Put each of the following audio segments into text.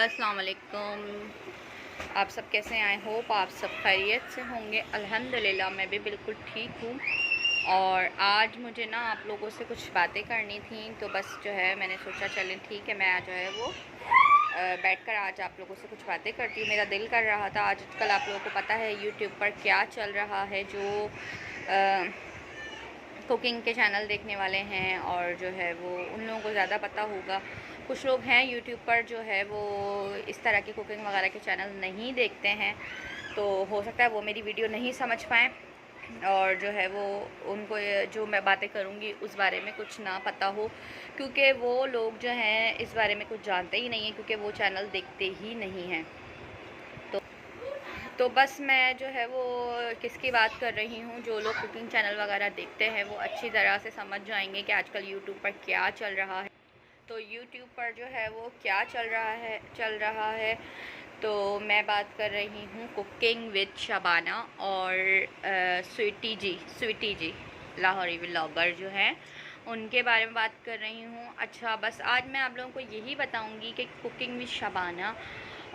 अस्सलाम वालेकुम। आप सब कैसे हैं? आई होप आप सब खैरियत से होंगे। अल्हम्दुलिल्लाह मैं भी बिल्कुल ठीक हूँ। और आज मुझे ना आप लोगों से कुछ बातें करनी थी, तो बस जो है मैंने सोचा चलें ठीक है, मैं जो है वो बैठकर आज आप लोगों से कुछ बातें करती हूँ। मेरा दिल कर रहा था। आजकल आप लोगों को पता है यूट्यूब पर क्या चल रहा है, जो कुकिंग के चैनल देखने वाले हैं और जो है वो उन लोगों को ज़्यादा पता होगा। कुछ लोग हैं यूट्यूब पर जो है वो इस तरह के कुकिंग वगैरह के चैनल नहीं देखते हैं, तो हो सकता है वो मेरी वीडियो नहीं समझ पाएँ और जो है वो उनको जो मैं बातें करूँगी उस बारे में कुछ ना पता हो, क्योंकि वो लोग जो हैं इस बारे में कुछ जानते ही नहीं हैं, क्योंकि वो चैनल देखते ही नहीं हैं। तो बस मैं जो है वो किसकी बात कर रही हूँ, जो लोग कुकिंग चैनल वगैरह देखते हैं वो अच्छी तरह से समझ जाएंगे कि आजकल यूट्यूब पर क्या चल रहा है। तो यूट्यूब पर जो है वो क्या चल रहा है, तो मैं बात कर रही हूँ कुकिंग विद शबाना और स्वीटी जी लाहौरी व्लॉगर जो हैं उनके बारे में बात कर रही हूँ। अच्छा, बस आज मैं आप लोगों को यही बताऊँगी कि कुकिंग विद शबाना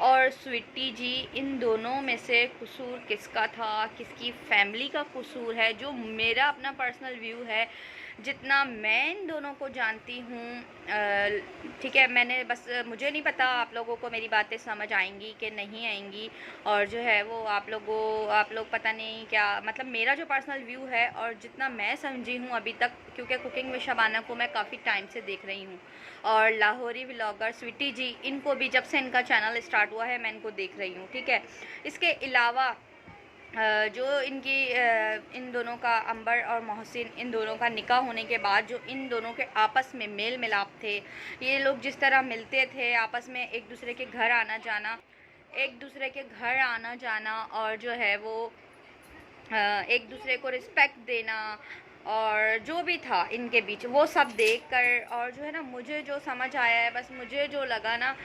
और स्वीटी जी, इन दोनों में से कसूर किसका था, किसकी फैमिली का कसूर है। जो मेरा अपना पर्सनल व्यू है, जितना मैं इन दोनों को जानती हूँ, ठीक है, मैंने बस मुझे नहीं पता आप लोगों को मेरी बातें समझ आएंगी कि नहीं आएंगी, और जो है वो आप लोग पता नहीं क्या, मतलब मेरा जो पर्सनल व्यू है और जितना मैं समझी हूँ अभी तक, क्योंकि कुकिंग विद शबाना को मैं काफ़ी टाइम से देख रही हूँ और लाहौरी व्लॉगर स्वीटी जी, इनको भी जब से इनका चैनल स्टार्ट हुआ है मैं इनको देख रही हूँ, ठीक है। इसके अलावा जो इन दोनों का, अंबर और मोहसिन, इन दोनों का निकाह होने के बाद जो इन दोनों के आपस में मेल मिलाप थे, ये लोग जिस तरह मिलते थे आपस में, एक दूसरे के घर आना जाना और जो है वो एक दूसरे को रिस्पेक्ट देना और जो भी था इनके बीच, वो सब देखकर और जो है ना मुझे जो समझ आया है, बस मुझे जो लगा ना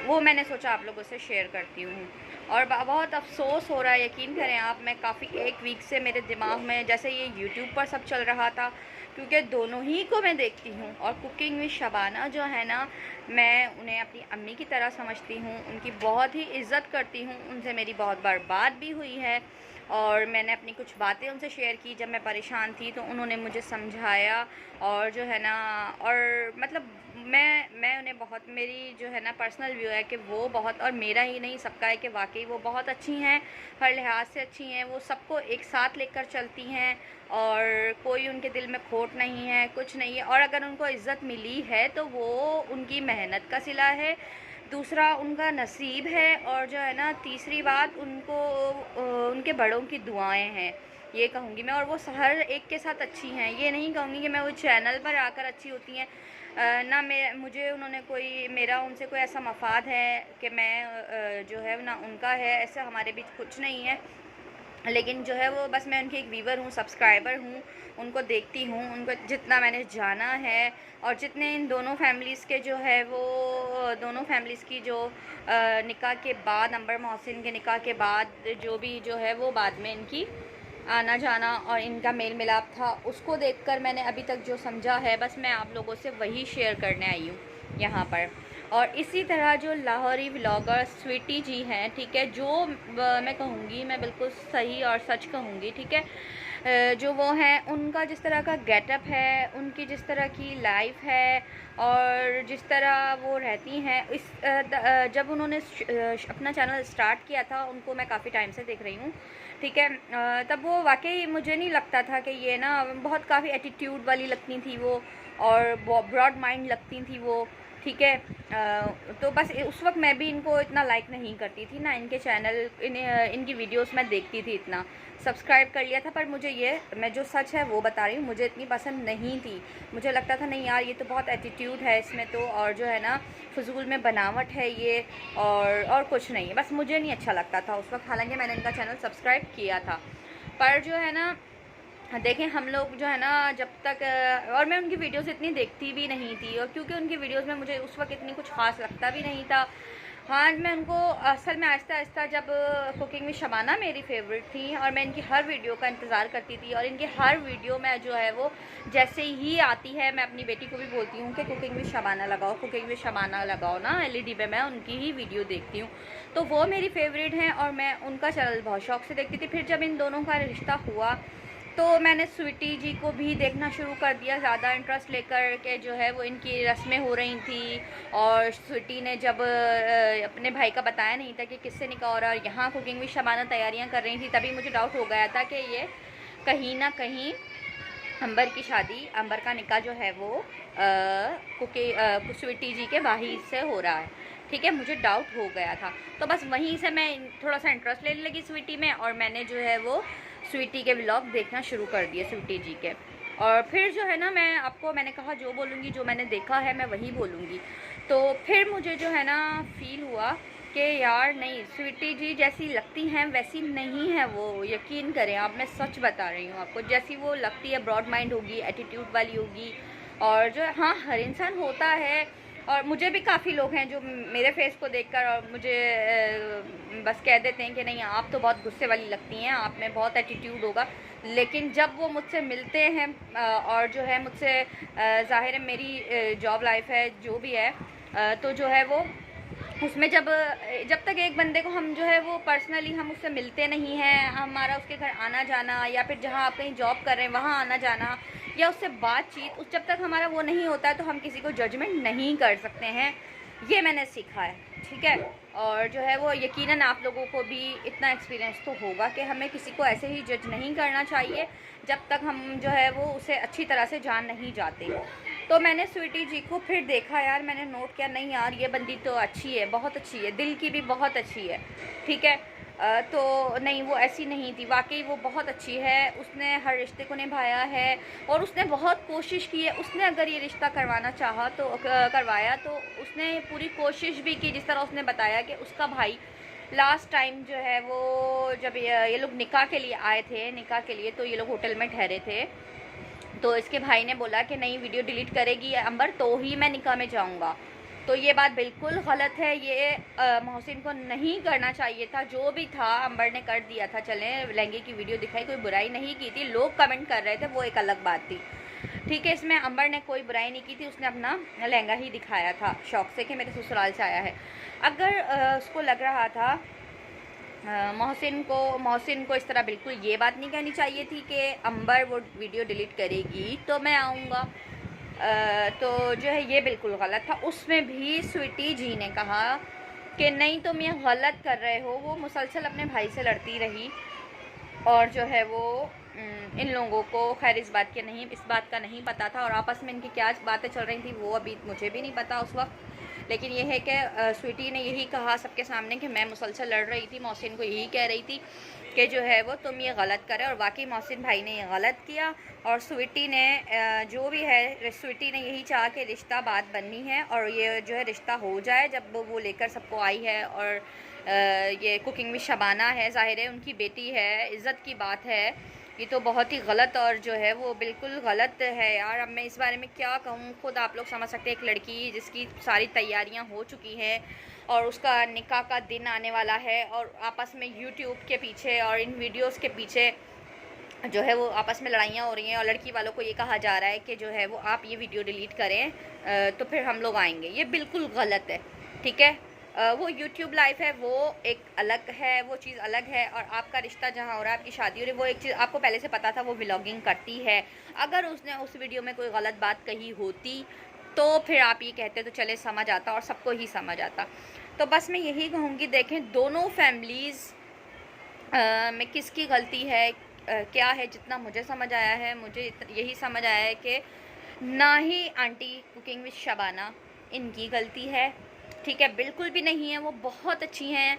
वो मैंने सोचा आप लोगों से शेयर करती हूँ। और बहुत अफसोस हो रहा है, यकीन करें आप, मैं काफ़ी एक वीक से मेरे दिमाग में जैसे ये यूट्यूब पर सब चल रहा था, क्योंकि दोनों ही को मैं देखती हूँ। और कुकिंग विद शबाना जो है ना, मैं उन्हें अपनी अम्मी की तरह समझती हूँ, उनकी बहुत ही इज़्ज़त करती हूँ, उनसे मेरी बहुत बार बात भी हुई है और मैंने अपनी कुछ बातें उनसे शेयर की जब मैं परेशान थी, तो उन्होंने मुझे समझाया और जो है ना, और मतलब मैं उन्हें बहुत, मेरी जो है ना पर्सनल व्यू है कि वो बहुत, और मेरा ही नहीं सबका है कि वाकई वो बहुत अच्छी हैं, हर लिहाज से अच्छी हैं, वो सबको एक साथ लेकर चलती हैं और कोई उनके दिल में खोट नहीं है, कुछ नहीं है। और अगर उनको इज़्ज़त मिली है तो वो उनकी मेहनत का सिला है, दूसरा उनका नसीब है, और जो है ना तीसरी बात, उनको उनके बड़ों की दुआएं हैं, ये कहूँगी मैं। और वो हर एक के साथ अच्छी हैं, ये नहीं कहूँगी कि मैं वो चैनल पर आकर अच्छी होती हैं, ना मुझे उन्होंने कोई, मेरा उनसे कोई ऐसा मफाद है कि मैं जो है ना उनका है, ऐसा हमारे बीच कुछ नहीं है। लेकिन जो है वो बस मैं उनकी एक व्यूवर हूँ, सब्सक्राइबर हूँ, उनको देखती हूँ, उनको जितना मैंने जाना है और जितने इन दोनों फैमिलीज़ के जो है वो, दोनों फैमिलीज़ की जो निकाह के बाद, अंबर मोहसिन के निकाह के बाद जो भी जो है वो बाद में इनकी आना जाना और इनका मेल मिलाप था, उसको देखकर मैंने अभी तक जो समझा है, बस मैं आप लोगों से वही शेयर करने आई हूँ यहाँ पर। और इसी तरह जो लाहौरी व्लॉगर स्वीटी जी हैं, ठीक है, जो मैं कहूँगी, मैं बिल्कुल सही और सच कहूँगी, ठीक है, जो वो हैं, उनका जिस तरह का गेटअप है, उनकी जिस तरह की लाइफ है और जिस तरह वो रहती हैं, जब उन्होंने अपना चैनल स्टार्ट किया था, उनको मैं काफ़ी टाइम से देख रही हूँ, ठीक है, तब वो वाकई मुझे नहीं लगता था कि ये ना बहुत, काफ़ी एटीट्यूड वाली लगती थी वो और ब्रॉड माइंड लगती थी वो, ठीक है। तो बस उस वक्त मैं भी इनको इतना लाइक नहीं करती थी, ना इनके चैनल, इनकी वीडियोस मैं देखती थी, इतना सब्सक्राइब कर लिया था, पर मुझे ये, मैं जो सच है वो बता रही हूँ, मुझे इतनी पसंद नहीं थी। मुझे लगता था नहीं यार, ये तो बहुत एटीट्यूड है इसमें तो, और जो है ना फजूल में बनावट है ये, और कुछ नहीं है, बस मुझे नहीं अच्छा लगता था उस वक्त, हालांकि मैंने इनका चैनल सब्सक्राइब किया था। पर जो है ना, देखें, हम लोग जो है ना जब तक, और मैं उनकी वीडियोस इतनी देखती भी नहीं थी, और क्योंकि उनकी वीडियोस में मुझे उस वक्त इतनी कुछ खास लगता भी नहीं था, हाँ, मैं उनको असल में आहिस्ता-आहिस्ता जब कुकिंग विद शबाना मेरी फ़ेवरेट थी और मैं इनकी हर वीडियो का इंतज़ार करती थी और इनकी हर वीडियो में जो है वो जैसे ही आती है, मैं अपनी बेटी को भी बोलती हूँ कि कुकिंग विद शबाना लगाओ, कुकिंग विद शबाना लगाओ ना, एलईडी पे मैं उनकी ही वीडियो देखती हूँ। तो वो मेरी फ़ेवरेट हैं और मैं उनका चैनल बहुत शौक़ से देखती थी। फिर जब इन दोनों का रिश्ता हुआ तो मैंने स्वीटी जी को भी देखना शुरू कर दिया, ज़्यादा इंटरेस्ट लेकर के जो है वो इनकी रस्में हो रही थी। और स्वीटी ने जब अपने भाई का बताया नहीं था कि किससे निकाह हो रहा है और यहाँ कुकिंग विद शबाना तैयारियाँ कर रही थी, तभी मुझे डाउट हो गया था कि ये कहीं ना कहीं अंबर की शादी, अंबर का निकाह जो है वो स्वीटी जी के भाई से हो रहा है। ठीक है, मुझे डाउट हो गया था, तो बस वहीं से मैं थोड़ा सा इंटरेस्ट लेने लगी स्वीटी में और मैंने जो है वो स्वीटी के व्लॉग देखना शुरू कर दिए स्वीटी जी के। और फिर जो है ना, मैंने कहा जो बोलूँगी, जो मैंने देखा है मैं वही बोलूँगी। तो फिर मुझे जो है ना फ़ील हुआ कि यार नहीं, स्वीटी जी जैसी लगती हैं वैसी नहीं है वो, यकीन करें आप, मैं सच बता रही हूँ आपको। जैसी वो लगती है ब्रॉड माइंड होगी, एटीट्यूड वाली होगी। और जो हाँ, हर इंसान होता है और मुझे भी काफ़ी लोग हैं जो मेरे फेस को देखकर और मुझे बस कह देते हैं कि नहीं, आप तो बहुत गुस्से वाली लगती हैं, आप में बहुत एटीट्यूड होगा। लेकिन जब वो मुझसे मिलते हैं और जो है मुझसे ज़ाहिर है मेरी जॉब लाइफ है जो भी है, तो जो है वो उसमें जब तक एक बंदे को हम जो है वो पर्सनली हम उससे मिलते नहीं हैं, हमारा उसके घर आना जाना या फिर जहाँ आप कहीं जॉब कर रहे हैं वहाँ आना जाना या उससे बातचीत, जब तक हमारा वो नहीं होता है तो हम किसी को जजमेंट नहीं कर सकते हैं। ये मैंने सीखा है, ठीक है। और जो है वो यकीनन आप लोगों को भी इतना एक्सपीरियंस तो होगा कि हमें किसी को ऐसे ही जज नहीं करना चाहिए जब तक हम जो है वो उसे अच्छी तरह से जान नहीं जाते। तो मैंने स्वीटी जी को फिर देखा यार, मैंने नोट किया नहीं यार, ये बंदी तो अच्छी है, बहुत अच्छी है, दिल की भी बहुत अच्छी है, ठीक है। तो नहीं, वो ऐसी नहीं थी, वाकई वो बहुत अच्छी है, उसने हर रिश्ते को निभाया है और उसने बहुत कोशिश की है। उसने अगर ये रिश्ता करवाना चाहा तो करवाया, तो उसने पूरी कोशिश भी की। जिस तरह उसने बताया कि उसका भाई लास्ट टाइम जो है वो जब ये लोग निकाह के लिए आए थे, निकाह के लिए, तो ये लोग होटल में ठहरे थे, तो इसके भाई ने बोला कि नहीं, वीडियो डिलीट करेगी अंबर तो ही मैं निकाह में जाऊंगा। तो ये बात बिल्कुल गलत है, ये मोहसिन को नहीं करना चाहिए था। जो भी था अंबर ने कर दिया था, चलें लहंगे की वीडियो दिखाई, कोई बुराई नहीं की थी, लोग कमेंट कर रहे थे वो एक अलग बात थी, ठीक है। इसमें अंबर ने कोई बुराई नहीं की थी, उसने अपना लहंगा ही दिखाया था शौक़ से कि मेरे ससुराल से आया है। अगर उसको लग रहा था मोहसिन को इस तरह बिल्कुल ये बात नहीं कहनी चाहिए थी कि अंबर वो वीडियो डिलीट करेगी तो मैं आऊँगा, तो जो है ये बिल्कुल गलत था। उसमें भी स्वीटी जी ने कहा कि नहीं, तुम ये गलत कर रहे हो। वो मुसलसल अपने भाई से लड़ती रही और जो है वो इन लोगों को खैर इस बात का नहीं पता था और आपस में इनकी क्या बातें चल रही थी वो अभी मुझे भी नहीं पता उस वक्त। लेकिन यह है कि स्वीटी ने यही कहा सबके सामने कि मैं मुसलसल लड़ रही थी, मोहसिन को यही कह रही थी कि जो है वो तुम ये गलत करे, और वाकई मोहसिन भाई ने ये गलत किया। और स्वीटी ने जो भी है, स्वीटी ने यही चाहा कि रिश्ता बात बननी है और ये जो है रिश्ता हो जाए। जब वो लेकर सबको आई है और ये कुकिंग विद शबाना है, ज़ाहिर है उनकी बेटी है, इज़्ज़त की बात है, ये तो बहुत ही गलत और जो है वो बिल्कुल गलत है यार। अब मैं इस बारे में क्या कहूँ, खुद आप लोग समझ सकते हैं। एक लड़की जिसकी सारी तैयारियां हो चुकी हैं और उसका निकाह का दिन आने वाला है और आपस में यूट्यूब के पीछे और इन वीडियोस के पीछे जो है वो आपस में लड़ाइयाँ हो रही हैं और लड़की वालों को ये कहा जा रहा है कि जो है वो आप ये वीडियो डिलीट करें तो फिर हम लोग आएंगे। ये बिल्कुल गलत है, ठीक है। वो यूट्यूब लाइफ है, वो एक अलग है, वो चीज़ अलग है। और आपका रिश्ता जहाँ हो रहा है, आपकी शादी हो रही है, वो एक चीज़ आपको पहले से पता था, वो व्लॉगिंग करती है। अगर उसने उस वीडियो में कोई गलत बात कही होती तो फिर आप ये कहते तो चले समझ आता और सबको ही समझ आता। तो बस मैं यही कहूँगी, देखें दोनों फैमिलीज़ में किसकी गलती है क्या है। जितना मुझे समझ आया है, मुझे यही समझ आया है कि ना ही आंटी कुकिंग विद शबाना इनकी गलती है, ठीक है, बिल्कुल भी नहीं है। वो बहुत अच्छी हैं।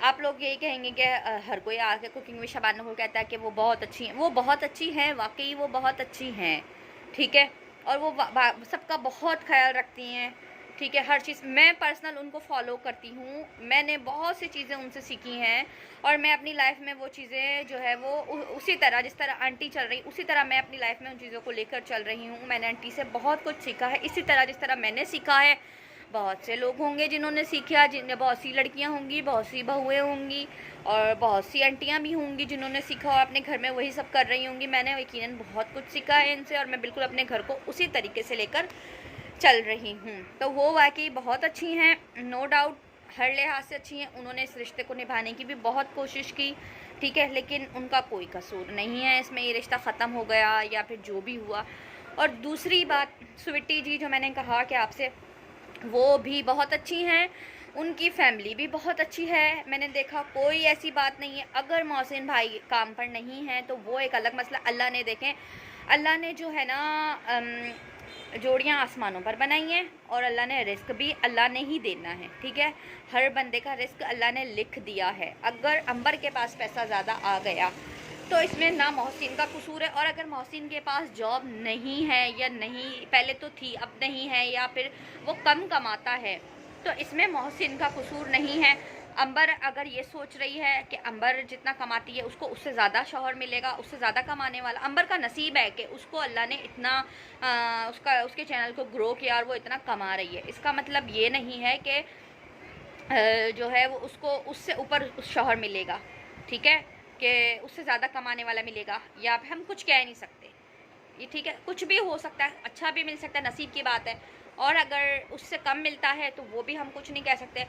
आप लोग यही कहेंगे कि हर कोई आके कुकिंग विद शबाना को कहता है कि वो बहुत अच्छी हैं। वो बहुत अच्छी हैं, वाकई वो बहुत अच्छी हैं, ठीक है। और वो सबका बहुत ख्याल रखती हैं, ठीक है। हर चीज़ मैं पर्सनल उनको फॉलो करती हूँ, मैंने बहुत सी चीज़ें उनसे सीखी हैं और मैं अपनी लाइफ में वो चीज़ें जो है वो उसी तरह, जिस तरह आंटी चल रही उसी तरह मैं अपनी लाइफ में उन चीज़ों को लेकर चल रही हूँ। मैंने आंटी से बहुत कुछ सीखा है, इसी तरह जिस तरह मैंने सीखा है बहुत से लोग होंगे जिन्होंने सीखा, बहुत सी लड़कियां होंगी, बहुत सी बहुएं होंगी और बहुत सी आंटियां भी होंगी जिन्होंने सीखा और अपने घर में वही सब कर रही होंगी। मैंने यकीनन बहुत कुछ सीखा है इनसे और मैं बिल्कुल अपने घर को उसी तरीके से लेकर चल रही हूँ। तो वो वाकई बहुत अच्छी हैं, नो डाउट, हर लिहाज से अच्छी हैं। उन्होंने इस रिश्ते को निभाने की भी बहुत कोशिश की, ठीक है, लेकिन उनका कोई कसूर नहीं है इसमें, ये रिश्ता ख़त्म हो गया या फिर जो भी हुआ। और दूसरी बात, स्वीटी जी जो मैंने कहा कि आपसे, वो भी बहुत अच्छी हैं, उनकी फैमिली भी बहुत अच्छी है। मैंने देखा कोई ऐसी बात नहीं है। अगर मोहसिन भाई काम पर नहीं है तो वो एक अलग मसला। अल्लाह ने, देखें, अल्लाह ने जो है ना जोड़ियाँ आसमानों पर बनाई हैं और अल्लाह ने रिस्क भी अल्लाह ने ही देना है, ठीक है। हर बंदे का रिस्क अल्लाह ने लिख दिया है। अगर अंबर के पास पैसा ज़्यादा आ गया तो इसमें ना मोहसिन का कसूर है, और अगर मोहसिन के पास जॉब नहीं है या नहीं, पहले तो थी अब नहीं है, या फिर वो कम कमाता है, तो इसमें मोहसिन का कसूर नहीं है। अंबर अगर ये सोच रही है कि अंबर जितना कमाती है उसको उससे ज़्यादा शौहर मिलेगा, उससे ज़्यादा कमाने वाला, अंबर का नसीब है कि उसको अल्लाह ने इतना उसके चैनल को ग्रो किया और वो इतना कमा रही है। इसका मतलब ये नहीं है कि जो है वो उसको उससे ऊपर शौहर मिलेगा, ठीक है, कि उससे ज़्यादा कमाने वाला मिलेगा, या हम कुछ कह नहीं सकते, ये ठीक है, कुछ भी हो सकता है, अच्छा भी मिल सकता है, नसीब की बात है। और अगर उससे कम मिलता है तो वो भी हम कुछ नहीं कह सकते,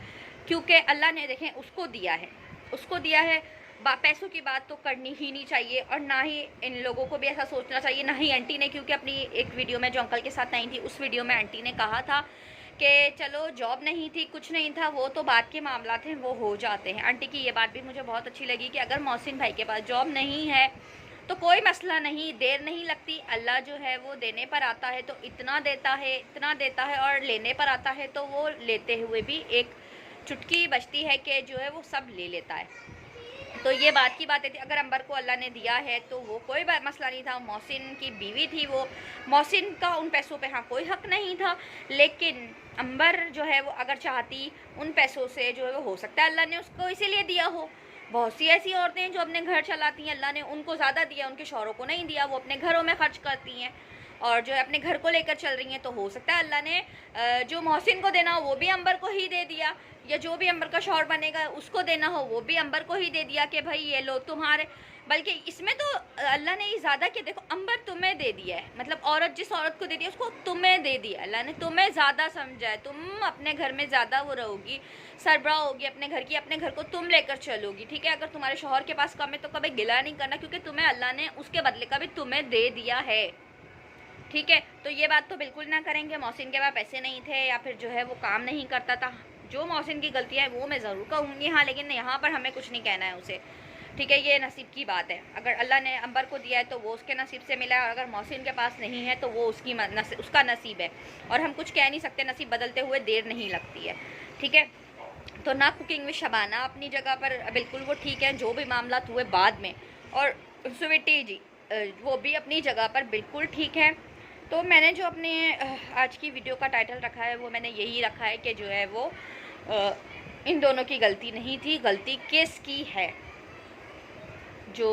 क्योंकि अल्लाह ने, देखें, उसको दिया है, उसको दिया है। पैसों की बात तो करनी ही नहीं चाहिए, और ना ही इन लोगों को भी ऐसा सोचना चाहिए, ना ही आंटी ने, क्योंकि अपनी एक वीडियो में जो अंकल के साथ आई थी उस वीडियो में आंटी ने कहा था कि चलो जॉब नहीं थी, कुछ नहीं था, वो तो बात के मामला थे, वो हो जाते हैं। आंटी की ये बात भी मुझे बहुत अच्छी लगी कि अगर मोहसिन भाई के पास जॉब नहीं है तो कोई मसला नहीं, देर नहीं लगती, अल्लाह जो है वो देने पर आता है तो इतना देता है, इतना देता है, और लेने पर आता है तो वो लेते हुए भी एक चुटकी बचती है कि जो है वो सब ले लेता है। तो ये बात की बातें थी। अगर अंबर को अल्लाह ने दिया है तो वो कोई मसला नहीं था, मोहसिन की बीवी थी वो, मोहसिन का उन पैसों पे हाँ कोई हक नहीं था, लेकिन अंबर जो है वो अगर चाहती उन पैसों से जो है वो हो सकता है अल्लाह ने उसको इसीलिए दिया हो। बहुत सी ऐसी औरतें हैं जो अपने घर चलाती हैं, अल्लाह ने उनको ज़्यादा दिया, उनके शौहरों को नहीं दिया, वो अपने घरों में खर्च करती हैं और जो है अपने घर को लेकर चल रही हैं। तो हो सकता है अल्लाह ने जो मोहसिन को देना हो वो भी अंबर को ही दे दिया, या जो भी अंबर का शौहर बनेगा उसको देना हो वो भी अंबर को ही दे दिया कि भाई ये लो तुम्हारे। बल्कि इसमें तो अल्लाह ने ये ज़्यादा कि देखो अंबर तुम्हें दे दिया है, मतलब औरत जिस औरत को दे दिया उसको तुम्हें दे दिया, अल्लाह ने तुम्हें ज़्यादा समझा है, तुम अपने घर में ज़्यादा वो रहोगी, सरबराह होगी अपने घर की, अपने घर को तुम लेकर चलोगी, ठीक है। अगर तुम्हारे शौहर के पास कम है तो कभी गिला नहीं करना, क्योंकि तुम्हें अल्लाह ने उसके बदले का भी तुम्हें दे दिया है, ठीक है। तो ये बात तो बिल्कुल ना करेंगे मोहसिन के पास पैसे नहीं थे या फिर जो है वो काम नहीं करता था। जो मोहसिन की गलतियाँ है वो मैं ज़रूर कहूँगी, हाँ, लेकिन यहाँ पर हमें कुछ नहीं कहना है उसे, ठीक है। ये नसीब की बात है, अगर अल्लाह ने अंबर को दिया है तो वो उसके नसीब से मिला है, और अगर मोहसिन के पास नहीं है तो वो उसका नसीब है, और हम कुछ कह नहीं सकते, नसीब बदलते हुए देर नहीं लगती है, ठीक है। तो ना कुकिंग में शबाना अपनी जगह पर बिल्कुल वो ठीक है, जो भी मामला हुए बाद में, और स्वीटी जी वो भी अपनी जगह पर बिल्कुल ठीक है। तो मैंने जो अपने आज की वीडियो का टाइटल रखा है वो मैंने यही रखा है कि जो है वो इन दोनों की गलती नहीं थी, गलती किसकी है, जो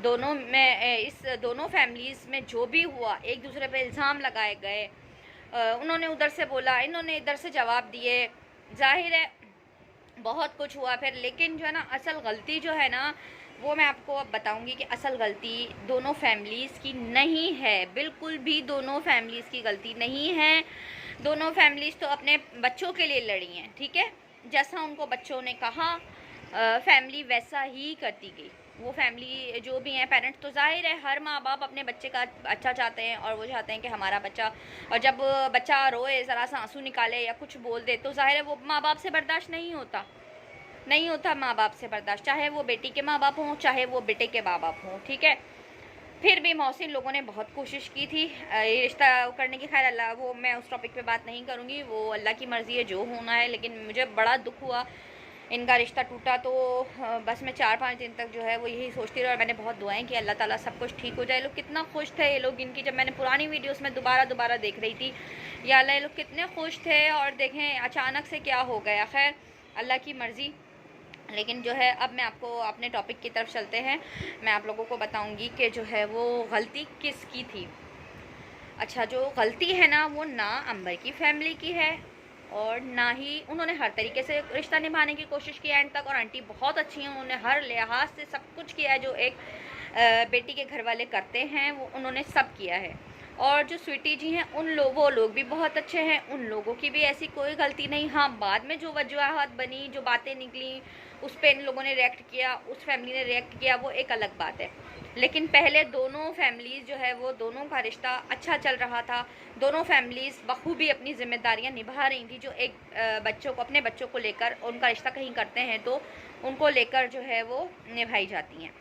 दोनों में, इस दोनों फैमिलीज़ में जो भी हुआ, एक दूसरे पे इल्ज़ाम लगाए गए, उन्होंने उधर से बोला, इन्होंने इधर से जवाब दिए, जाहिर है बहुत कुछ हुआ फिर, लेकिन जो है ना असल गलती जो है ना वो मैं आपको अब बताऊंगी कि असल गलती दोनों फैमिलीज़ की नहीं है, बिल्कुल भी दोनों फैमिलीज़ की गलती नहीं है। दोनों फैमिलीज़ तो अपने बच्चों के लिए लड़ी हैं, ठीक है, जैसा उनको बच्चों ने कहा फैमिली वैसा ही करती गई। वो फैमिली जो भी हैं पेरेंट्स, तो जाहिर है हर माँ बाप अपने बच्चे का अच्छा चाहते हैं, और वो चाहते हैं कि हमारा बच्चा, और जब बच्चा रोए, ज़रा सा आंसू निकाले या कुछ बोल दे तो जाहिर है वो माँ बाप से बर्दाश्त नहीं होता माँ बाप से बर्दाश्त, चाहे वो बेटी के माँ बाप हों चाहे वो बेटे के माँ बाप हों, ठीक है। फिर भी मोहसिन लोगों ने बहुत कोशिश की थी ये रिश्ता करने की, खैर अल्लाह, वो मैं उस टॉपिक पे बात नहीं करूँगी, वो अल्लाह की मर्ज़ी है जो होना है, लेकिन मुझे बड़ा दुख हुआ इनका रिश्ता टूटा। तो बस मैं 4-5 दिन तक जो है वो यही सोचती रही, और मैंने बहुत दुआएं कि अल्लाह ताला सब कुछ ठीक हो जाए। लोग कितना खुश थे ये लोग, इनकी जब मैंने पुरानी वीडियोस में दोबारा देख रही थी, या अल्लाह, ये लोग कितने खुश थे, और देखें अचानक से क्या हो गया। खैर अल्लाह की मर्ज़ी। लेकिन जो है अब मैं आपको अपने टॉपिक की तरफ चलते हैं, मैं आप लोगों को बताऊंगी कि जो है वो गलती किसकी थी। अच्छा, जो गलती है ना वो ना अंबर की फैमिली की है और ना ही उन्होंने हर तरीके से रिश्ता निभाने की कोशिश की एंड तक। और आंटी बहुत अच्छी हैं, उन्होंने हर लिहाज से सब कुछ किया है जो एक बेटी के घर वाले करते हैं, वो उन्होंने सब किया है। और जो स्वीटी जी हैं वो लोग भी बहुत अच्छे हैं, उन लोगों की भी ऐसी कोई गलती नहीं। हाँ, बाद में जो वजूहत बनी, जो बातें निकली, उस पर इन लोगों ने रिएक्ट किया, उस फैमिली ने रिएक्ट किया, वो एक अलग बात है। लेकिन पहले दोनों फैमिलीज़ जो है वो दोनों का रिश्ता अच्छा चल रहा था, दोनों फैमिलीज़ बखूबी अपनी जिम्मेदारियां निभा रही थी। जो एक बच्चों को, अपने बच्चों को लेकर उनका रिश्ता कहीं करते हैं तो उनको लेकर जो है वो निभाई जाती हैं।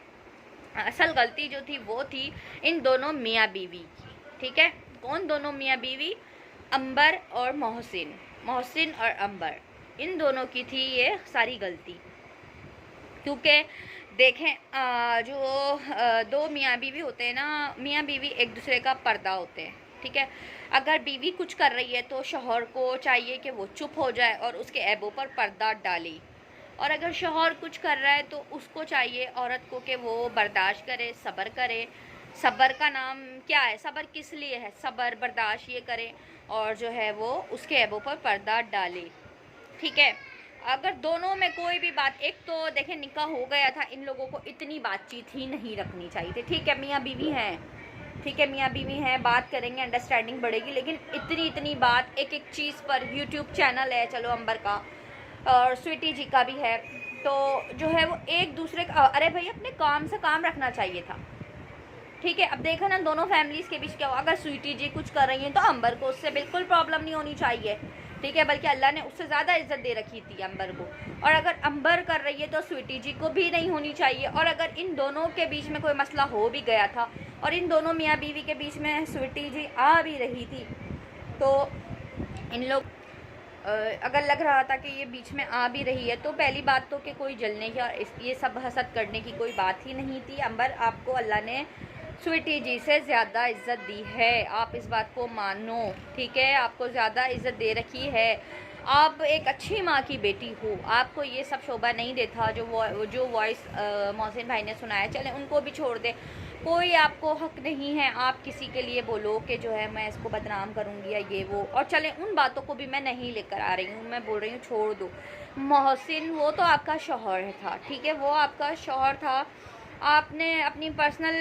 असल गलती जो थी वो थी इन दोनों मियाँ बीवी की। ठीक है, कौन दोनों मियाँ बीवी? अंबर और मोहसिन, मोहसिन और अंबर, इन दोनों की थी ये सारी गलती। क्योंकि देखें जो दो मियाँ बीवी होते हैं ना, मियाँ बीवी एक दूसरे का पर्दा होते हैं। ठीक है, अगर बीवी कुछ कर रही है तो शौहर को चाहिए कि वो चुप हो जाए और उसके ऐबों पर पर्दा डाले, और अगर शौहर कुछ कर रहा है तो उसको चाहिए औरत को कि वो बर्दाश्त करे, सब्र करे। सब्र का नाम क्या है? सब्र किस लिए है? सब्र बर्दाश्त ये करे और जो है वो उसके ऐबों पर पर्दा डाले। ठीक है, अगर दोनों में कोई भी बात, एक तो देखें निकाह हो गया था, इन लोगों को इतनी बातचीत ही नहीं रखनी चाहिए थी। ठीक है, मियाँ बीवी हैं, ठीक है मियाँ बीवी हैं, बात करेंगे, अंडरस्टैंडिंग बढ़ेगी, लेकिन इतनी बात एक एक चीज़ पर। यूट्यूब चैनल है, चलो अंबर का और स्वीटी जी का भी है, तो जो है वो एक दूसरे का, अरे भाई अपने काम से काम रखना चाहिए था। ठीक है, अब देखो ना दोनों फैमिलीज़ के बीच क्या हुआ। अगर स्वीटी जी कुछ कर रही हैं तो अंबर को उससे बिल्कुल प्रॉब्लम नहीं होनी चाहिए। ठीक है, बल्कि अल्लाह ने उससे ज़्यादा इज्जत दे रखी थी अंबर को। और अगर अंबर कर रही है तो स्वीटी जी को भी नहीं होनी चाहिए। और अगर इन दोनों के बीच में कोई मसला हो भी गया था और इन दोनों मियाँ बीवी के बीच में स्वीटी जी आ भी रही थी, तो इन लोग अगर लग रहा था कि ये बीच में आ भी रही है, तो पहली बात तो कि कोई जलने की और ये सब हसद करने की कोई बात ही नहीं थी। अंबर, आपको अल्लाह ने स्वीटी जी से ज़्यादा इज़्ज़त दी है, आप इस बात को मानो। ठीक है, आपको ज़्यादा इज़्ज़त दे रखी है, आप एक अच्छी माँ की बेटी हो, आपको ये सब शोभा नहीं देता जो वॉइस मोहसिन भाई ने सुनाया। चलें उनको भी छोड़ दे, कोई आपको हक नहीं है आप किसी के लिए बोलो कि जो है मैं इसको बदनाम करूँगी या ये वो। और चलें उन बातों को भी मैं नहीं लेकर आ रही हूँ, मैं बोल रही हूँ छोड़ दो। मोहसिन वो तो आपका शौहर था, ठीक है, वो आपका शौहर था, आपने अपनी पर्सनल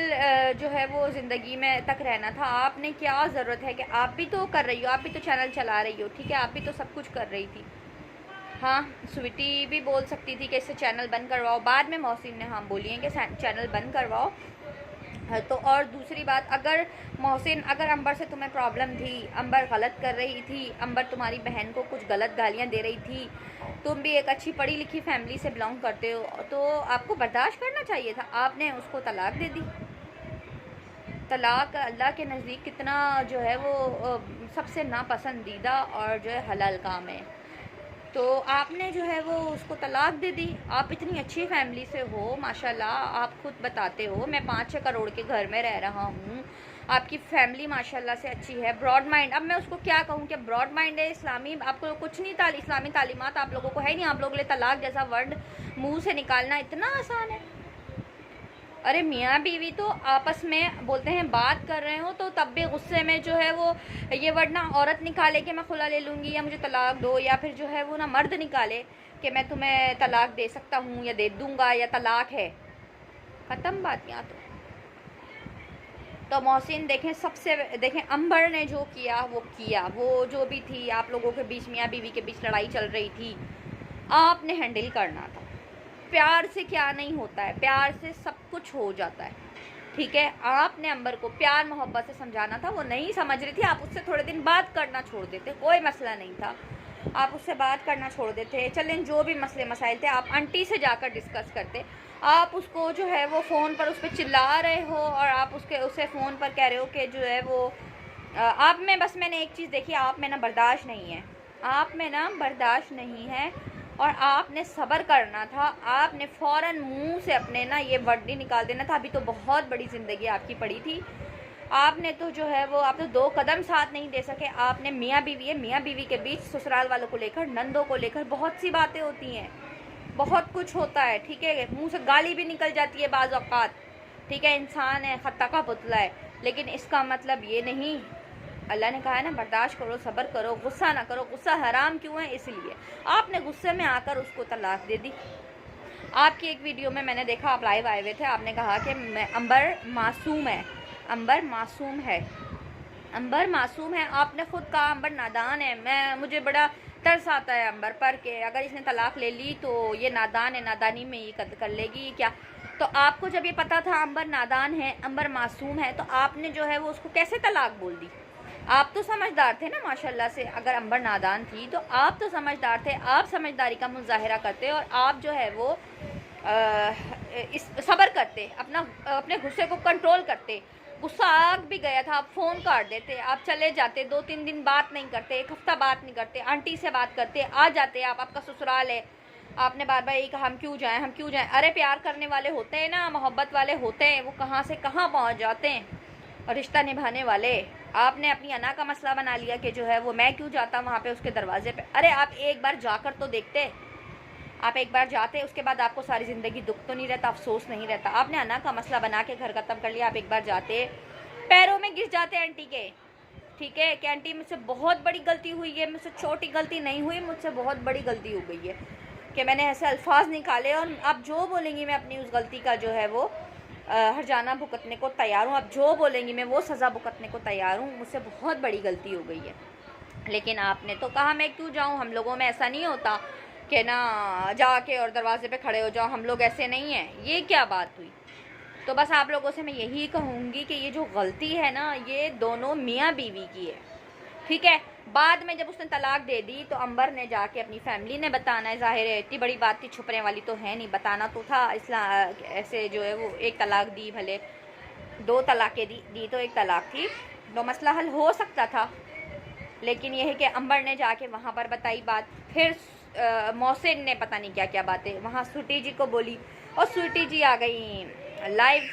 जो है वो ज़िंदगी में तक रहना था। आपने क्या ज़रूरत है कि आप भी तो कर रही हो, आप भी तो चैनल चला रही हो, ठीक है, आप भी तो सब कुछ कर रही थी। हाँ, स्वीटी भी बोल सकती थी कि इससे चैनल बंद करवाओ, बाद में मोहसिन ने हाँ बोली है कि चैनल बंद करवाओ। तो और दूसरी बात, अगर मोहसिन, अगर अंबर से तुम्हें प्रॉब्लम थी, अंबर गलत कर रही थी, अंबर तुम्हारी बहन को कुछ गलत गालियाँ दे रही थी, तुम भी एक अच्छी पढ़ी लिखी फैमिली से बिलोंग करते हो, तो आपको बर्दाश्त करना चाहिए था। आपने उसको तलाक दे दी। तलाक अल्लाह के नज़दीक कितना जो है वो सबसे नापसंदीदा और जो है हलाल काम है, तो आपने जो है वो उसको तलाक दे दी। आप इतनी अच्छी फैमिली से हो माशाल्लाह, आप खुद बताते हो मैं 5-6 करोड़ के घर में रह रहा हूँ, आपकी फैमिली माशाल्लाह से अच्छी है, ब्रॉड माइंड। अब मैं उसको क्या कहूँ कि ब्रॉड माइंड है, इस्लामी, आपको कुछ नहीं था, इस्लामी तालीमात आप लोगों को है नहीं, आप लोगों के लिए तलाक जैसा वर्ड मुँह से निकालना इतना आसान है। अरे मियाँ बीवी तो आपस में बोलते हैं, बात कर रहे हो तो तब भी गुस्से में जो है वो ये वर्ड ना औरत निकाले कि मैं खुला ले लूँगी या मुझे तलाक दो, या फिर जो है वो ना मर्द निकाले कि मैं तुम्हें तलाक दे सकता हूँ या दे दूँगा या तलाक है, ख़त्म बात यहाँ तो मोहसिन देखें, सबसे देखें अंबर ने जो किया वो किया, वो जो भी थी आप लोगों के बीच, मियाँ बीवी के बीच लड़ाई चल रही थी, आपने हैंडल करना था। प्यार से क्या नहीं होता है, प्यार से सब कुछ हो जाता है। ठीक है, आपने अंबर को प्यार मोहब्बत से समझाना था, वो नहीं समझ रही थी, आप उससे थोड़े दिन बात करना छोड़ देते, कोई मसला नहीं था, आप उससे बात करना छोड़ देते। चलें जो भी मसले मसाइल थे आप आंटी से जाकर डिस्कस करते। आप उसको जो है वो फ़ोन पर उस पर चिल्ला रहे हो और आप उसे फ़ोन पर कह रहे हो कि जो है वो आप में, बस मैंने एक चीज़ देखी, आप में ना बर्दाश्त नहीं है, आप में ना बर्दाश्त नहीं है और आपने सब्र करना था। आपने फ़ौरन मुंह से अपने ना ये वर्ड नहीं निकाल देना था, अभी तो बहुत बड़ी ज़िंदगी आपकी पड़ी थी। आपने तो जो है वो, आप तो 2 कदम साथ नहीं दे सके। आपने, मियाँ बीवी है, मियाँ बीवी के बीच ससुराल वालों को लेकर, नंदों को लेकर बहुत सी बातें होती हैं, बहुत कुछ होता है। ठीक है, मुंह से गाली भी निकल जाती है बाज़ औक़ात, ठीक है, इंसान है, खता का पुतला है, लेकिन इसका मतलब ये नहीं अल्लाह ने कहा है ना, बर्दाश्त करो, सब्र करो, गुस्सा ना करो। गुस्सा हराम क्यों है? इसलिए आपने गुस्से में आकर उसको तलाक दे दी। आपकी एक वीडियो में मैंने देखा, आप लाइव आए हुए थे, आपने कहा कि अंबर मासूम है, अंबर मासूम है, अंबर मासूम है। आपने खुद कहा अंबर नादान है। मुझे बड़ा तरस आता है अंबर पर कि अगर इसने तलाक ले ली तो ये नादान है, नादानी में ये कद कर लेगी क्या। तो आपको जब ये पता था अंबर नादान है, अंबर मासूम है, तो आपने जो है वो उसको कैसे तलाक बोल दी? आप तो समझदार थे ना माशाल्लाह से। अगर अंबर नादान थी तो आप तो समझदार थे, आप समझदारी का मुजाहिरा करते और आप जो है वो इस सब्र करते, अपने गुस्से को कंट्रोल करते। गुस्सा आग भी गया था, आप फ़ोन काट देते, आप चले जाते, 2-3 दिन बात नहीं करते, 1 हफ्ता बात नहीं करते, आंटी से बात करते, आ जाते आप, आपका ससुराल है। आपने बार बार यही कहा हम क्यों जाएं, हम क्यों जाएं। अरे प्यार करने वाले होते हैं ना, मोहब्बत वाले होते हैं, वो कहाँ से कहाँ पहुँच जाते हैं, और रिश्ता निभाने वाले। आपने अपनी अना का मसला बना लिया कि जो है वो मैं क्यों जाता वहाँ पे उसके दरवाजे पे। अरे आप एक बार जाकर तो देखते, आप एक बार जाते, उसके बाद आपको सारी ज़िंदगी दुख तो नहीं रहता, अफसोस नहीं रहता। आपने अना का मसला बना के घर ख़त्म कर लिया। आप एक बार जाते, पैरों में गिर जाते आंटी के, ठीक है, कि आंटी मुझसे बहुत बड़ी गलती हुई है, मुझसे छोटी गलती नहीं हुई, मुझसे बहुत बड़ी गलती हो गई है कि मैंने ऐसे अल्फाज निकाले, और आप जो बोलेंगी मैं अपनी उस गलती का जो है वो हर्जाना भुगतने को तैयार हूँ। आप जो बोलेंगी मैं वो सज़ा भुगतने को तैयार हूँ, मुझसे बहुत बड़ी गलती हो गई है। लेकिन आपने तो कहा मैं क्यों जाऊँ, हम लोगों में ऐसा नहीं होता कि ना जाके और दरवाजे पे खड़े हो जाओ, हम लोग ऐसे नहीं हैं। ये क्या बात हुई? तो बस आप लोगों से मैं यही कहूँगी कि ये जो गलती है ना, ये दोनों मियाँ बीवी की है, ठीक है। बाद में जब उसने तलाक दे दी तो अंबर ने जाके अपनी फैमिली ने बताना है, जाहिर है इतनी बड़ी बात थी, छुपने वाली तो है नहीं, बताना तो था। ऐसे जो है वो 1 तलाक दी, भले 2 तलाक़ें दी तो 1 तलाक थी, तो मसला हल हो सकता था। लेकिन यह है कि अंबर ने जाके वहाँ पर बताई बात, फिर मोहसिन ने पता नहीं क्या क्या बातें वहाँ स्वीटी जी को बोली, और स्वीटी जी आ गई लाइव।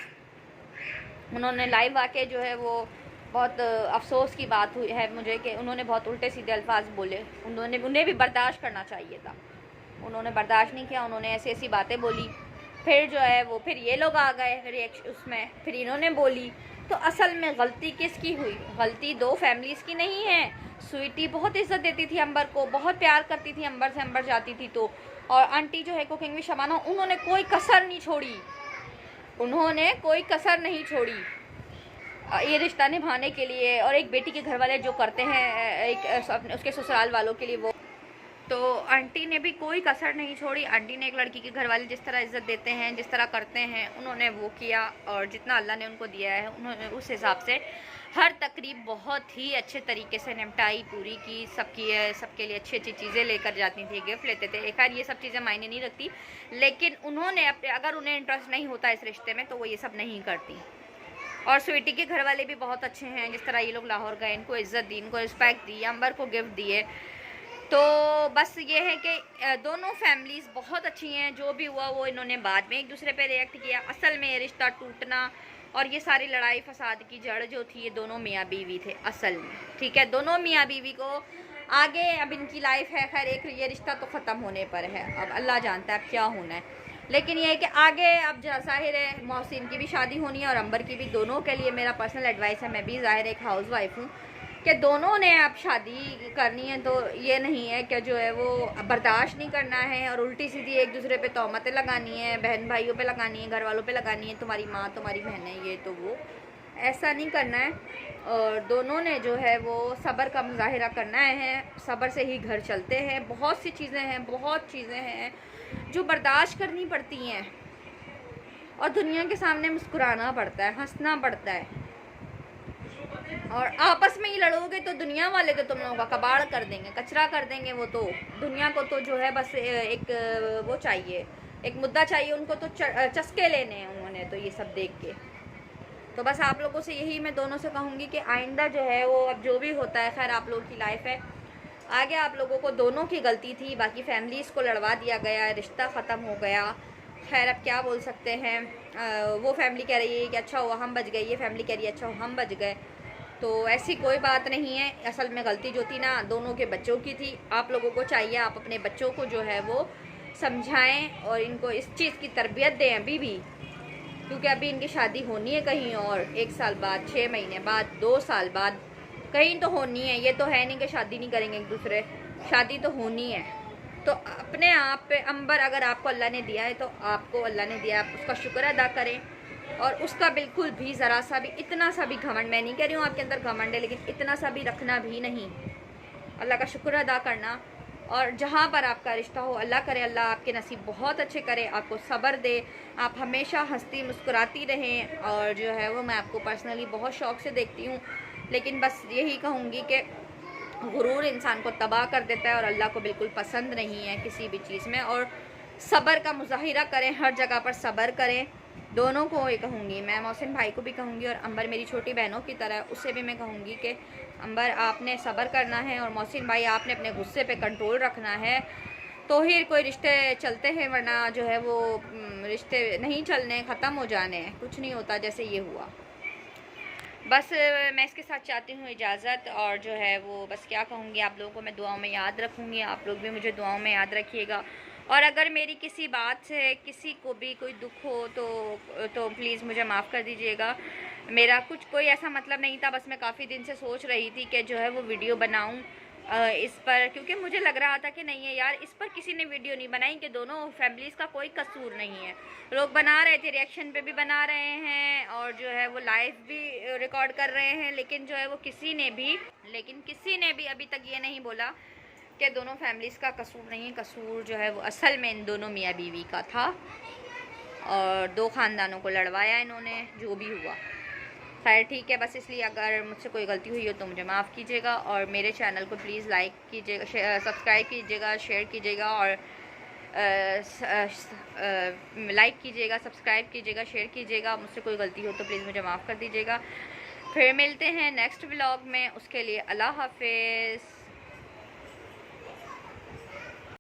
उन्होंने लाइव आके जो है वो बहुत अफसोस की बात हुई है मुझे कि उन्होंने बहुत उल्टे सीधे अल्फाज बोले। उन्हें भी बर्दाश्त करना चाहिए था, उन्होंने बर्दाश्त नहीं किया, उन्होंने ऐसी ऐसी बातें बोली। फिर जो है वो फिर ये लोग आ गए रिएक्शन उसमें, फिर इन्होंने बोली। तो असल में गलती किसकी हुई? गलती 2 फैमिलीज़ की नहीं है। स्वीटी बहुत इज्जत देती थी अंबर को, बहुत प्यार करती थी अंबर से, अंबर जाती थी तो। और आंटी जो है कुकिंग में शबाना, उन्होंने कोई कसर नहीं छोड़ी, उन्होंने कोई कसर नहीं छोड़ी ये रिश्ता निभाने के लिए। और एक बेटी के घर वाले जो करते हैं एक उसके ससुराल वालों के लिए, वो तो आंटी ने भी कोई कसर नहीं छोड़ी। आंटी ने एक लड़की के घर वाले जिस तरह इज़्ज़त देते हैं, जिस तरह करते हैं, उन्होंने वो किया, और जितना अल्लाह ने उनको दिया है उन्होंने उस हिसाब से हर तकरीब बहुत ही अच्छे तरीके से निपटाई, पूरी की, सबके लिए अच्छी अच्छी चीज़ें लेकर जाती थी, गिफ्ट लेते थे। खैर ये सब चीज़ें मायने नहीं रखती, लेकिन उन्होंने अगर उन्हें इंटरेस्ट नहीं होता इस रिश्ते में तो वो ये सब नहीं करती। और स्वीटी के घर वाले भी बहुत अच्छे हैं, जिस तरह ये लोग लाहौर गए, इनको इज़्ज़त दी, इनको रिस्पेक्ट दी, अंबर को गिफ्ट दिए। तो बस ये है कि दोनों फैमिलीज़ बहुत अच्छी हैं। जो भी हुआ वो इन्होंने बाद में एक दूसरे पे रिएक्ट किया। असल में रिश्ता टूटना और ये सारी लड़ाई फसाद की जड़ जो थी, ये दोनों मियाँ बीवी थे असल में, ठीक है। दोनों मियाँ बीवी को आगे अब इनकी लाइफ है, खैर एक ये रिश्ता तो ख़त्म होने पर है, अब अल्लाह जानता है अब क्या होना है। लेकिन ये है कि आगे अब ज़ाहिर है मोहसिन की भी शादी होनी है और अंबर की भी। दोनों के लिए मेरा पर्सनल एडवाइस है, मैं भी ज़ाहिर एक हाउस वाइफ हूँ, कि दोनों ने अब शादी करनी है। तो ये नहीं है कि जो है वो बर्दाश्त नहीं करना है और उल्टी सीधी एक दूसरे पे तोहमतें लगानी है, बहन भाइयों पे लगानी है, घर वालों पे लगानी है, तुम्हारी माँ तुम्हारी बहन है, ये तो वो ऐसा नहीं करना है। और दोनों ने जो है वो सब्र का मुजाहिरा करना है, सब्र से ही घर चलते हैं। बहुत सी चीज़ें हैं, बहुत चीज़ें हैं जो बर्दाश्त करनी पड़ती हैं, और दुनिया के सामने मुस्कुराना पड़ता है, हंसना पड़ता है। और आपस में ही लड़ोगे तो दुनिया वाले तो तुम लोगों का कबाड़ कर देंगे, कचरा कर देंगे। वो तो दुनिया को तो जो है बस एक वो चाहिए, एक मुद्दा चाहिए उनको, तो चस्के लेने हैं उन्होंने तो ये सब देख के। तो बस आप लोगों से यही मैं दोनों से कहूँगी कि आइंदा जो है वो अब जो भी होता है, खैर आप लोगों की लाइफ है, आगे आप लोगों को दोनों की गलती थी, बाकी फैमिलीज़ को लड़वा दिया गया, रिश्ता ख़त्म हो गया। खैर अब क्या बोल सकते हैं। वो फैमिली कह रही है कि अच्छा हुआ हम बच गए, ये फैमिली कह रही है अच्छा हुआ हम बच गए। तो ऐसी कोई बात नहीं है, असल में गलती जो थी ना दोनों के बच्चों की थी। आप लोगों को चाहिए आप अपने बच्चों को जो है वो समझाएं और इनको इस चीज़ की तरबियत दें अभी भी, क्योंकि अभी इनकी शादी होनी है कहीं और 1 साल बाद, 6 महीने बाद, 2 साल बाद। कहीं तो होनी है, ये तो है नहीं कि शादी नहीं करेंगे एक दूसरे, शादी तो होनी है। तो अपने आप पे अंबर अगर आपको अल्लाह ने दिया है तो आपको अल्लाह ने दिया, आप उसका शुक्र अदा करें। और उसका बिल्कुल भी ज़रा सा भी, इतना सा भी घमंड, मैं नहीं कह रही हूँ आपके अंदर घमंड है, लेकिन इतना सा भी रखना भी नहीं। अल्लाह का शुक्र अदा करना, और जहाँ पर आपका रिश्ता हो अल्लाह करे, अल्लाह आपके नसीब बहुत अच्छे करे, आपको सब्र दे, आप हमेशा हंसती मुस्कुराती रहें। और जो है वो मैं आपको पर्सनली बहुत शौक़ से देखती हूँ, लेकिन बस यही कहूँगी कि गुरूर इंसान को तबाह कर देता है और अल्लाह को बिल्कुल पसंद नहीं है किसी भी चीज़ में। और सब्र का मुजाहिरा करें, हर जगह पर सब्र करें। दोनों को ये कहूँगी मैं, मोहसिन भाई को भी कहूँगी और अंबर मेरी छोटी बहनों की तरह उसे भी मैं कहूँगी कि अंबर आपने सब्र करना है और मोहसिन भाई आपने अपने गुस्से पे कंट्रोल रखना है, तो ही कोई रिश्ते चलते हैं, वरना जो है वो रिश्ते नहीं चलने, ख़त्म हो जाने हैं, कुछ नहीं होता जैसे ये हुआ। बस मैं इसके साथ चाहती हूँ इजाज़त, और जो है वो बस क्या कहूँगी, आप लोगों को मैं दुआओं में याद रखूँगी, आप लोग भी मुझे दुआओं में याद रखिएगा। और अगर मेरी किसी बात से किसी को भी कोई दुख हो तो प्लीज़ मुझे माफ़ कर दीजिएगा। मेरा कुछ कोई ऐसा मतलब नहीं था, बस मैं काफ़ी दिन से सोच रही थी कि जो है वो वीडियो बनाऊँ इस पर, क्योंकि मुझे लग रहा था कि नहीं है यार, इस पर किसी ने वीडियो नहीं बनाई, कि दोनों फैमिलीज़ का कोई कसूर नहीं है। लोग बना रहे थे, रिएक्शन पे भी बना रहे हैं और जो है वो लाइव भी रिकॉर्ड कर रहे हैं, लेकिन जो है वो किसी ने भी अभी तक ये नहीं बोला कि दोनों फैमिलीज़ का कसूर नहीं है। कसूर जो है वो असल में इन दोनों मियाँ बीवी का था, और दो ख़ानदानों को लड़वाया इन्होंने, जो भी हुआ खैर ठीक है। बस इसलिए अगर मुझसे कोई गलती हुई हो तो मुझे माफ़ कीजिएगा, और मेरे चैनल को प्लीज़ लाइक कीजिएगा, सब्सक्राइब कीजिएगा, शेयर कीजिएगा, और लाइक कीजिएगा, सब्सक्राइब कीजिएगा, शेयर कीजिएगा। मुझसे कोई गलती हो तो प्लीज़ मुझे माफ़ कर दीजिएगा। फिर मिलते हैं नेक्स्ट व्लॉग में, उसके लिए अल्लाह हाफिज़।